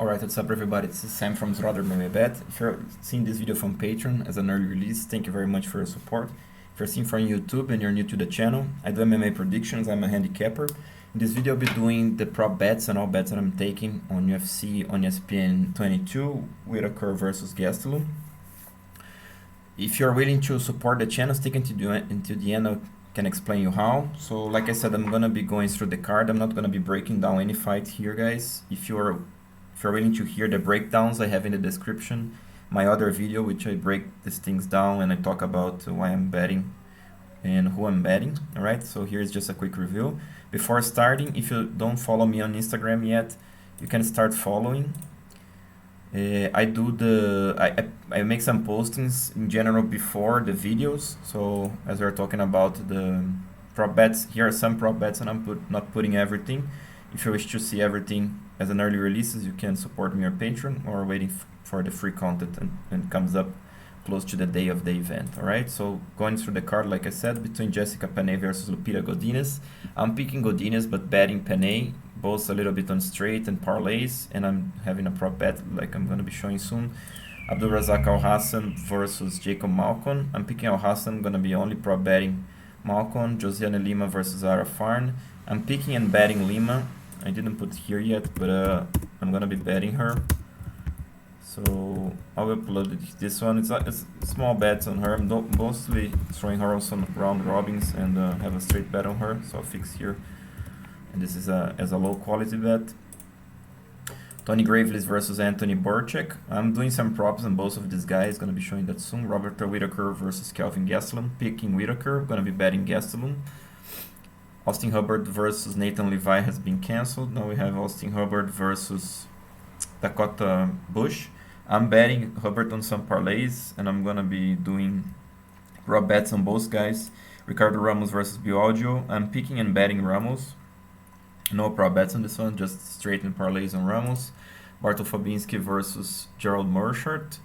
Alright, what's up everybody, this is Sam from Zroder Bet. If you're seeing this video from Patreon as an early release, thank you very much for your support. If you're seeing from YouTube and you're new to the channel, I do MMA predictions, I'm a handicapper. In this video I'll be doing the prop bets and all bets that I'm taking on UFC, on ESPN 22, Whittaker versus Gastelum. If you're willing to support the channel, stick until the end, I can explain you how. So like I said, I'm going to be going through the card, I'm not going to be breaking down any fight here guys. If you're willing to hear the breakdowns, I have in the description my other video which I break these things down and I talk about why I'm betting and who I'm betting. Alright, so here's just a quick review. Before starting, if you don't follow me on Instagram yet, you can start following. I make some postings in general before the videos, so as we're talking about the prop bets, here are some prop bets and I'm not putting everything. If you wish to see everything as an early releases, you can support me on Patreon or waiting for the free content and it comes up close to the day of the event. Alright, so going through the card, like I said, between Jessica Penne versus Lupita Godinez. I'm picking Godinez but betting Penne, both a little bit on straight and parlays, and I'm having a prop bet like I'm going to be showing soon. Abdulrazak Alhassan versus Jacob Malcon. I'm picking Alhassan, I'm going to be only prop betting Malcon. Josiane Lima versus Ara Farn. I'm picking and betting Lima. I didn't put here yet, but I'm going to be betting her. So I'll upload this one. It's small bets on her. I'm mostly throwing her on some round robins and have a straight bet on her. So I'll fix here. And this is as a low quality bet. Tony Gravelis versus Anthony Burchak. I'm doing some props on both of these guys. Gonna be showing that soon. Robert Whittaker versus Kelvin Gastelum. Picking Whittaker. Gonna be betting Gastelum. Austin Hubbard versus Nathan Levi has been cancelled. Now we have Austin Hubbard versus Dakota Bush. I'm betting Hubbard on some parlays, and I'm gonna be doing raw bets on both guys. Ricardo Ramos versus Biagio. I'm picking and betting Ramos. No prop bets on this one, just straight in parlays on Ramos. Bartol Fabinski versus Gerald Meerschaert.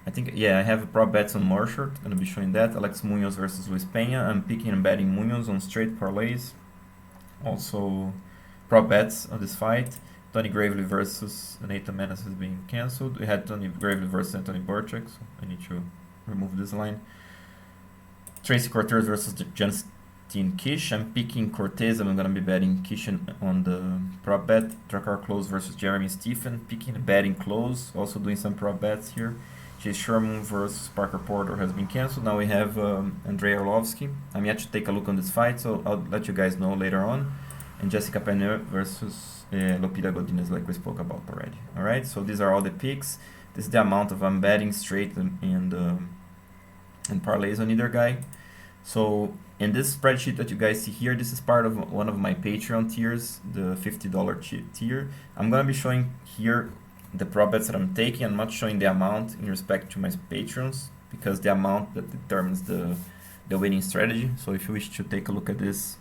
I have a prop bets on Meerschaert, gonna be showing that. Alex Munoz versus Luis Peña. I'm picking and betting Munoz on straight parlays. Also, prop bets on this fight. Tony Gravely versus Nathan Menace has been cancelled. We had Tony Gravely versus Anthony Burchak, so I need to remove this line. Tracy Cortez versus Justin Kish. I'm picking Cortez, I'm gonna be betting Kish on the prop bet. Drakkar Klose versus Jeremy Stephen. Picking and betting Klose, also doing some prop bets here. Chase Sherman versus Parker Porter has been cancelled. Now we have Andrei Arlovsky. I'm yet to take a look on this fight, so I'll let you guys know later on. And Jessica Penne versus Lupita Godinez, like we spoke about already. Alright, so these are all the picks. This is the amount of I'm betting straight and parlays on either guy. So in this spreadsheet that you guys see here, this is part of one of my Patreon tiers, the $50 tier. I'm gonna be showing here the prop bets that I'm taking. I'm not showing the amount in respect to my patrons, because the amount that determines the winning strategy. So if you wish to take a look at this,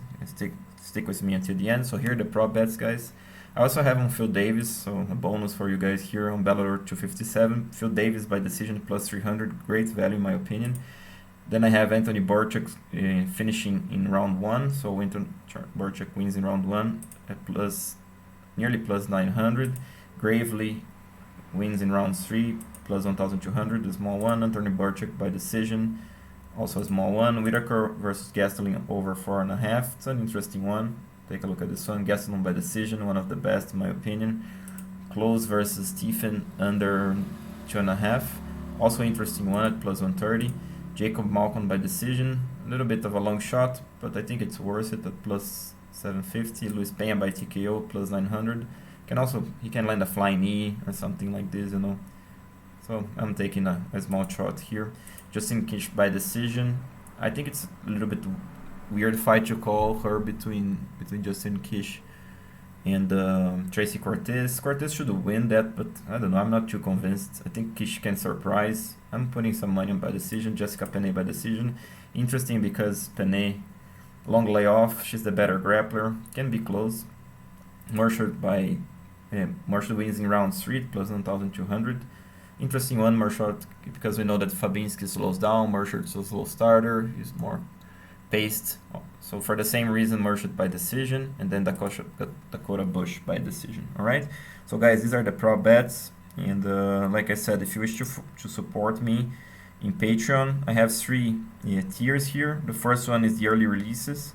stick with me until the end. So here are the prop bets, guys. I also have on Phil Davis, so a bonus for you guys here on Bellator 257. Phil Davis by decision plus 300, great value in my opinion. Then I have Anthony Burchak finishing in round 1, so Anthony Burchak wins in round 1 at nearly plus 900. Gravely wins in round 3 plus 1,200, the small one. Anthony Burchak by decision, also a small one. Whittaker versus Gastelum over 4.5. It's an interesting one. Take a look at this one. Gastelum by decision, one of the best in my opinion. Klose versus Stephen under 2.5. Also interesting one at plus 130. Jacob Malcon by decision. A little bit of a long shot, but I think it's worth it at plus 750. Luis Peña by TKO plus 900. He can land a flying knee or something like this, you know. So I'm taking a small shot here. Justin Kish by decision. I think it's a little bit weird fight to call her between Justin Kish and Tracy Cortez. Cortez should win that, but I don't know. I'm not too convinced. I think Kish can surprise. I'm putting some money on by decision. Jessica Penne by decision. Interesting because Penne, long layoff. She's the better grappler. Can be close. Meerschaert wins in round 3 plus 1,200. Interesting one, Meerschaert, because we know that Fabinski slows down. Meerschaert's a slow starter. He's more paced, So for the same reason, Merchant by decision, and then Dakota Bush by decision. All right. So guys, these are the prop bets, and like I said, if you wish to support me in Patreon, I have three tiers here. The first one is the early releases,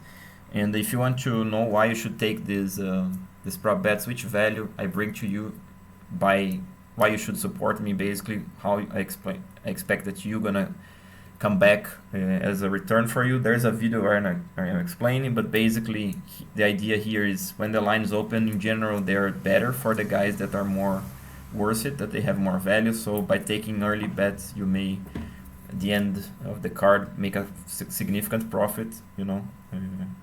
and if you want to know why you should take these prop bets, which value I bring to you, by why you should support me, basically how I expect that you're gonna come back as a return for you. There's a video where I'm explaining, but basically the idea here is when the lines open, in general, they're better for the guys that are more worth it, that they have more value. So by taking early bets, you may, at the end of the card, make a significant profit. You know,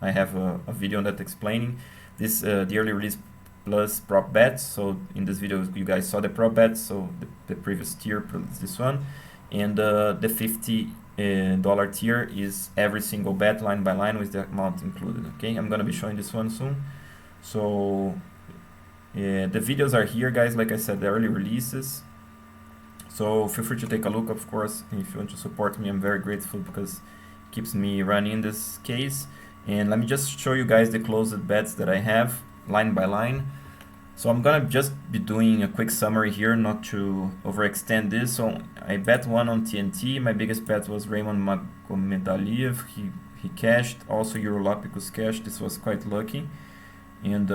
I have a video on that explaining this, the early release plus prop bets. So in this video, you guys saw the prop bets, so the previous tier plus this one, and the $50 tier is every single bet line by line with the amount included. Okay, I'm gonna be showing this one soon. So the videos are here, guys. Like I said, the early releases. So feel free to take a look, of course. If you want to support me, I'm very grateful because it keeps me running in this case. And let me just show you guys the closed bets that I have line by line. So I'm gonna just be doing a quick summary here, not to overextend this. So I bet one on TNT. My biggest bet was Raymond Magomedaliev. He cashed. Also Eurolopicus cashed. This was quite lucky. And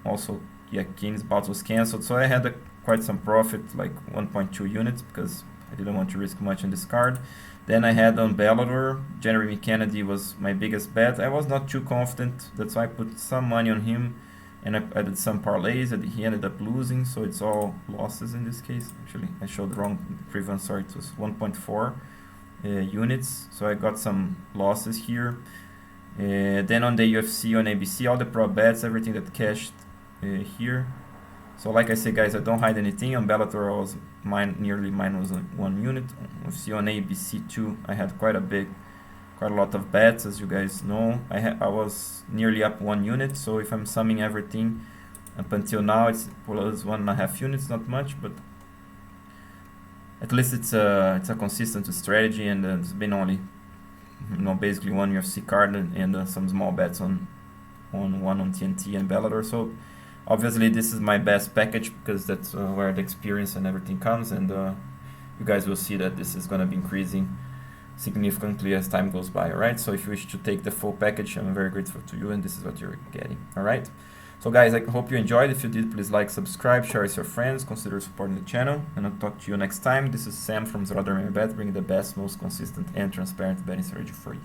also, yeah, King's bout was cancelled. So I had quite some profit, like 1.2 units, because I didn't want to risk much in this card. Then I had on Bellator, Jeremy Kennedy was my biggest bet. I was not too confident, that's why I put some money on him, and I did some parlays, and he ended up losing, so it's all losses in this case. Actually, I showed wrong previous, sorry, it was 1.4 units, so I got some losses here. Then on the UFC, on ABC, all the prop bets, everything that cashed here. So like I say, guys, I don't hide anything. On Bellator, I was nearly minus 1 unit. On ABC too, I had quite a lot of bets, as you guys know. I was nearly up 1 unit. So if I'm summing everything up until now, it's plus 1.5 units, not much, but at least it's a consistent strategy, and it's been only, you know, basically one UFC card and some small bets on one on TNT and Bellator. So obviously this is my best package because that's where the experience and everything comes, and you guys will see that this is going to be increasing significantly as time goes by. Alright, so if you wish to take the full package, I'm very grateful to you, and this is what you're getting. Alright, so guys, I hope you enjoyed. If you did, please like, subscribe, share with your friends, consider supporting the channel, and I'll talk to you next time. This is Sam from Zroder Bet, bringing the best, most consistent and transparent betting strategy for you.